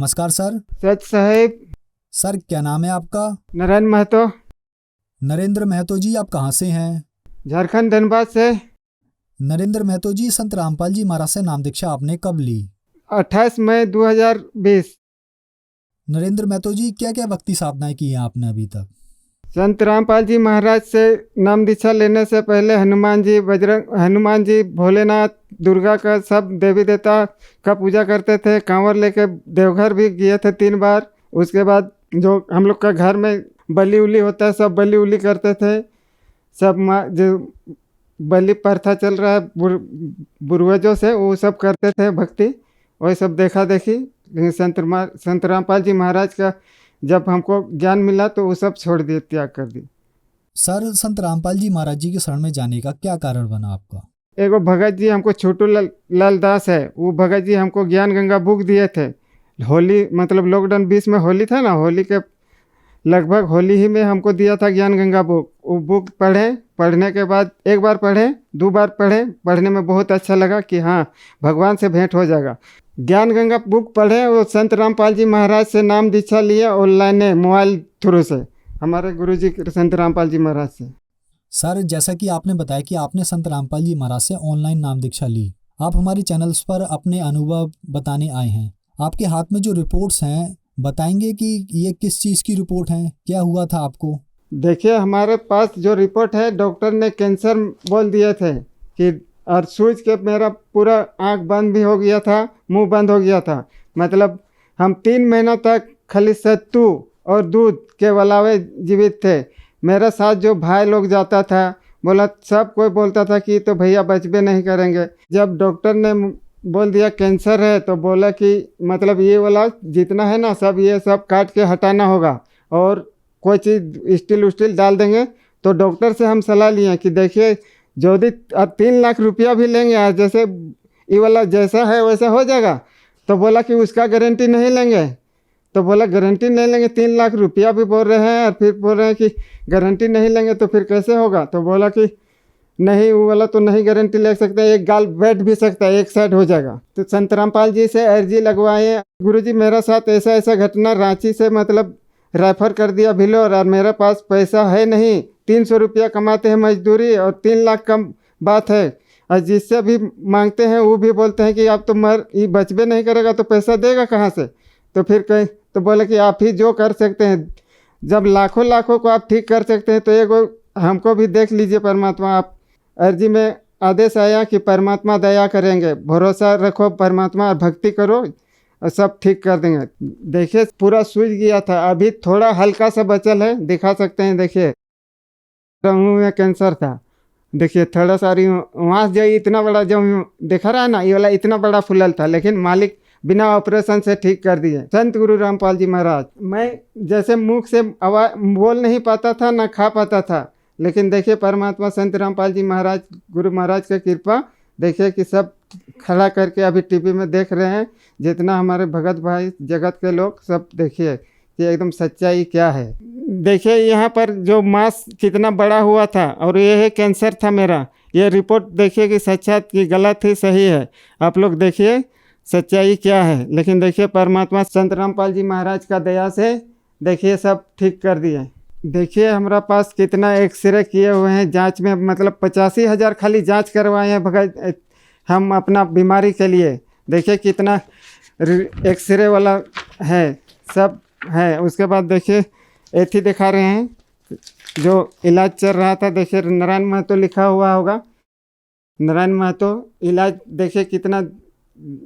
नमस्कार सर। सच साहेब। सर क्या नाम है आपका? नारायण महतो। नरेंद्र महतो जी, आप कहाँ से हैं? झारखंड धनबाद से। नरेंद्र महतो जी, संत रामपाल जी महाराज से नाम दीक्षा आपने कब ली? 28 मई 2020। नरेंद्र महतो जी, क्या क्या भक्ति साधनाएं की हैं आपने अभी तक? संत रामपाल जी महाराज से नाम दीक्षा लेने से पहले हनुमान जी, भोलेनाथ, दुर्गा का सब देवी देवता का पूजा करते थे। कांवर लेके देवघर भी गए थे 3 बार। उसके बाद जो हम लोग का घर में बलि उली होता है, सब बलि उली करते थे। सब जो बलि प्रथा चल रहा है पूर्वजों से, वो सब करते थे भक्ति। वही सब देखा देखी। लेकिन संत रामपाल जी महाराज का जब हमको ज्ञान मिला तो वो सब छोड़ दिए, त्याग कर दी। सर, संत रामपाल जी महाराज जी के शरण में जाने का क्या कारण बना आपका? एगो भगत जी हमको छोटू लाल दास है, वो भगत जी हमको ज्ञान गंगा बुक दिए थे। होली मतलब लॉकडाउन 20 में होली था ना, होली के लगभग होली ही में हमको दिया था ज्ञान गंगा बुक। वो बुक पढ़े, पढ़ने के बाद एक बार पढ़े, 2 बार पढ़े, पढ़ने में बहुत अच्छा लगा कि हाँ भगवान से भेंट हो जाएगा। ज्ञान गंगा बुक पढ़े और संत रामपाल जी महाराज से नाम दीक्षा लिए ऑनलाइन मोबाइल थ्रू से, हमारे गुरुजी संत रामपाल जी महाराज से। सर, जैसा कि आपने बताया कि आपने संत रामपाल जी महाराज से ऑनलाइन नाम दीक्षा ली, आप हमारे चैनल्स पर अपने अनुभव बताने आए हैं। आपके हाथ में जो रिपोर्ट्स हैं, बताएंगे कि ये किस चीज़ की रिपोर्ट है, क्या हुआ था आपको? देखिए, हमारे पास जो रिपोर्ट है, डॉक्टर ने कैंसर बोल दिए थे कि, और सूझ के मेरा पूरा आंख बंद भी हो गया था, मुंह बंद हो गया था। मतलब हम 3 महीना तक खाली सत्तू और दूध के अलावे जीवित थे। मेरे साथ जो भाई लोग जाता था, बोला सब कोई बोलता था कि तो भैया बचबे नहीं करेंगे। जब डॉक्टर ने बोल दिया कैंसर है, तो बोला कि मतलब ये वाला जितना है ना, सब ये सब काट के हटाना होगा और कोई चीज़ स्टील उस्टील डाल देंगे। तो डॉक्टर से हम सलाह लिए कि देखिए, जो भी 3 लाख रुपया भी लेंगे आज, जैसे ये वाला जैसा है वैसा हो जाएगा। तो बोला कि उसका गारंटी नहीं लेंगे। तो बोला गारंटी नहीं लेंगे, 3 लाख रुपया भी बोल रहे हैं और फिर बोल रहे हैं कि गारंटी नहीं लेंगे, तो फिर कैसे होगा? तो बोला कि नहीं, वो वाला तो नहीं गारंटी ले सकते, एक गाल बैठ भी सकता है, एक साइड हो जाएगा। तो संत रामपाल जी से अर्जी लगवाए, गुरुजी मेरा साथ ऐसा ऐसा घटना, रांची से मतलब रेफर कर दिया भिलोर, और मेरे पास पैसा है नहीं, 300 रुपया कमाते हैं मजदूरी, और 3 लाख कम बात है। और जिससे भी मांगते हैं वो भी बोलते हैं कि आप तो ये बचबे नहीं करेगा तो पैसा देगा कहाँ से? तो फिर कहीं तो बोले कि आप ही जो कर सकते हैं, जब लाखों लाखों को आप ठीक कर सकते हैं तो एक हमको भी देख लीजिए परमात्मा। आप अर्जी में आदेश आया कि परमात्मा दया करेंगे, भरोसा रखो परमात्मा और भक्ति करो और सब ठीक कर देंगे। देखिए, पूरा सूझ गया था, अभी थोड़ा हल्का सा बचल है, दिखा सकते हैं। देखिए, मुंह में कैंसर था। देखिए थोड़ा सारी वहाँ जो इतना बड़ा जो दिखा रहा है ना, ये वाला इतना बड़ा फुलल था, लेकिन मालिक बिना ऑपरेशन से ठीक कर दिए, संत गुरु रामपाल जी महाराज। मैं जैसे मुख से आवाज बोल नहीं पाता था, ना खा पाता था, लेकिन देखिए परमात्मा संत रामपाल जी महाराज, गुरु महाराज का कृपा, देखिए कि सब खड़ा करके अभी टीवी में देख रहे हैं। जितना हमारे भगत भाई जगत के लोग सब, देखिए कि एकदम सच्चाई क्या है। देखिए यहाँ पर जो मांस कितना बड़ा हुआ था, और ये है कैंसर था मेरा। ये रिपोर्ट देखिए कि सच्चा कि गलत ही सही है, आप लोग देखिए सच्चाई क्या है। लेकिन देखिए परमात्मा संत रामपाल जी महाराज का दया से देखिए सब ठीक कर दिए। देखिए हमारा पास कितना एक्सरे किए हुए हैं जांच में, मतलब 85,000 खाली जांच करवाए हैं भगत हम अपना बीमारी के लिए। देखिए कितना एक्सरे वाला है, सब है। उसके बाद देखिए एथी दिखा रहे हैं जो इलाज चल रहा था। देखिए नारायण महतो लिखा हुआ होगा, नारायण महतो इलाज देखिए कितना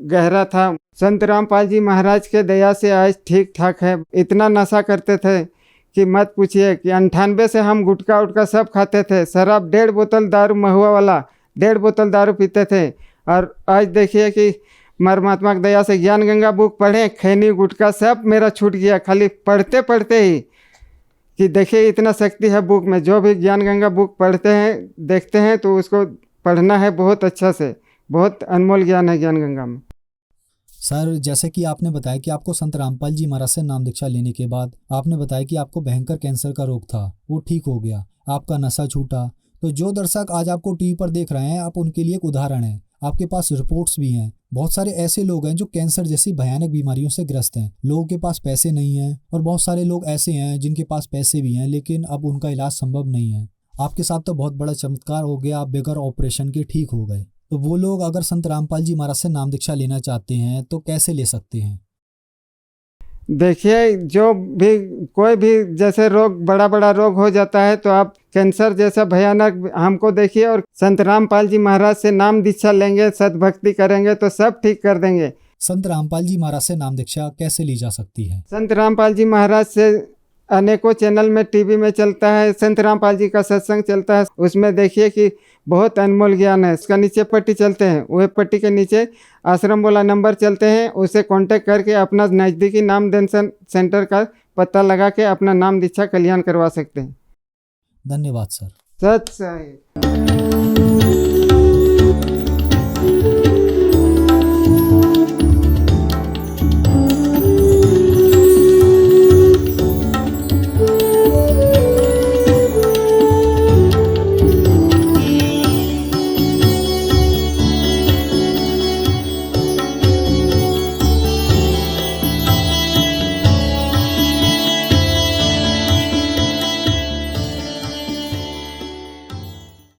गहरा था। संत रामपाल जी महाराज के दया से आज ठीक ठाक है। इतना नशा करते थे कि मत पूछिए, कि 98 से हम गुटखा उटका सब खाते थे, शराब 1.5 बोतल दारू, महुआ वाला 1.5 बोतल दारू पीते थे। और आज देखिए कि परमात्मा की दया से ज्ञान गंगा बुक पढ़े, खैनी गुटखा सब मेरा छूट गया, खाली पढ़ते पढ़ते ही। कि देखिए इतना शक्ति है बुक में। जो भी ज्ञान गंगा बुक पढ़ते हैं, देखते हैं, तो उसको पढ़ना है बहुत अच्छा से, बहुत अनमोल ज्ञान है ज्ञान गंगा में। सर, जैसे कि आपने बताया कि आपको संत रामपाल जी महाराज से नाम दीक्षा लेने के बाद आपने बताया कि आपको भयंकर कैंसर का रोग था, वो ठीक हो गया, आपका नशा छूटा। तो जो दर्शक आज आपको टीवी पर देख रहे हैं, आप उनके लिए एक उदाहरण है। आपके पास रिपोर्ट्स भी हैं। बहुत सारे ऐसे लोग हैं जो कैंसर जैसी भयानक बीमारियों से ग्रस्त हैं। लोगों के पास पैसे नहीं हैं और बहुत सारे लोग ऐसे हैं जिनके पास पैसे भी हैं लेकिन अब उनका इलाज संभव नहीं है। आपके साथ तो बहुत बड़ा चमत्कार हो गया, आप बगैर ऑपरेशन के ठीक हो गए। तो वो लोग अगर संत रामपाल जी महाराज से नाम दीक्षा लेना चाहते हैं तो कैसे ले सकते हैं? देखिए, जो भी कोई भी जैसे रोग, बड़ा बड़ा रोग हो जाता है तो आप कैंसर जैसा भयानक हमको देखिए और संत रामपाल जी महाराज से नाम दीक्षा लेंगे, सतभक्ति करेंगे तो सब ठीक कर देंगे। संत रामपाल जी महाराज से नाम दीक्षा कैसे ली जा सकती है? संत रामपाल जी महाराज से अनेकों चैनल में, टीवी में चलता है, संत रामपाल जी का सत्संग चलता है, उसमें देखिए कि बहुत अनमोल ज्ञान है। उसका नीचे पट्टी चलते हैं, वह पट्टी के नीचे आश्रम वाला नंबर चलते हैं, उसे कांटेक्ट करके अपना नज़दीकी नामदान सेंटर का पता लगा के अपना नाम दीक्षा कल्याण करवा सकते हैं। धन्यवाद सर। सच है।